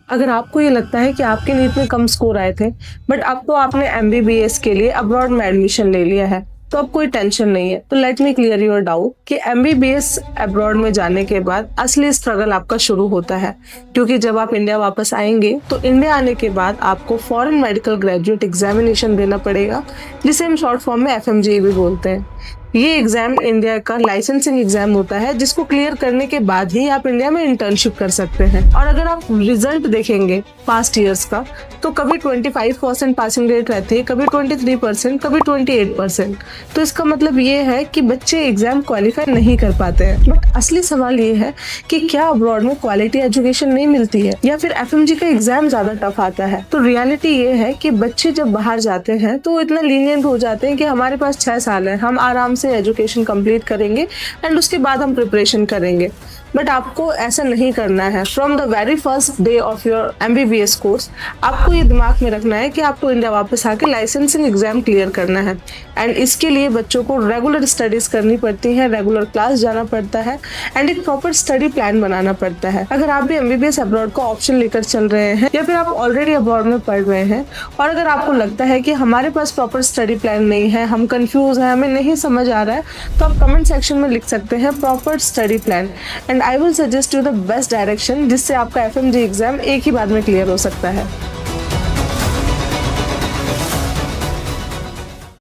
अगर आपको ये लगता है कि आपके नीट में कम स्कोर आए थे बट अब तो आपने एमबीबीएस के लिए अब्रॉड में एडमिशन ले लिया है, तो अब कोई टेंशन नहीं है। तो let me clear your doubt कि एमबीबीएस अब्रॉड में जाने के बाद असली स्ट्रगल आपका शुरू होता है, क्योंकि जब आप इंडिया वापस आएंगे तो इंडिया आने के बाद आपको फॉरेन मेडिकल ग्रेजुएट एग्जामिनेशन देना पड़ेगा, जिसे हम शॉर्ट फॉर्म में एफएमजीई भी बोलते हैं। ये एग्जाम इंडिया का लाइसेंसिंग एग्जाम होता है, जिसको क्लियर करने के बाद ही आप इंडिया में इंटर्नशिप कर सकते हैं। और अगर आप रिजल्ट देखेंगे पास्ट ईयर्स का, तो कभी 25% पासिंग रेट रहती है, कभी 23%, कभी 28%। तो इसका मतलब ये है कि बच्चे एग्जाम क्वालिफाई नहीं कर पाते हैं। बट असली सवाल ये है कि क्या अब्रॉड में क्वालिटी एजुकेशन नहीं मिलती है, या फिर एफएमजी का एग्जाम ज्यादा टफ आता है। तो रियलिटी ये है कि बच्चे जब बाहर जाते हैं तो वो इतना लीनियंट हो जाते हैं कि हमारे पास 6 साल है, हम आराम से एजुकेशन कंप्लीट करेंगे एंड उसके बाद हम प्रिपरेशन करेंगे। बट आपको ऐसा नहीं करना है। From the very first day of your MBBS course आपको ये दिमाग में रखना है कि आपको इंडिया वापस आके लाइसेंसिंग एग्जाम क्लियर करना है। एंड इसके लिए बच्चों को रेगुलर स्टडीज करनी पड़ती है, रेगुलर क्लास जाना पड़ता है एंड एक प्रॉपर स्टडी प्लान बनाना पड़ता है। अगर आप भी एमबीबीएस अब्रॉड का ऑप्शन लेकर चल रहे हैं, या फिर आप ऑलरेडी अब्रॉड में पढ़ रहे हैं, और अगर आपको लगता है कि हमारे पास प्रॉपर स्टडी प्लान नहीं है, हम कंफ्यूज हैं, हमें नहीं समझ आ रहा है, तो आप कमेंट सेक्शन में लिख सकते हैं proper study plan and I will suggest you the best direction, जिससे आपका एफएमजी एग्जाम एक ही बार में क्लियर हो सकता है।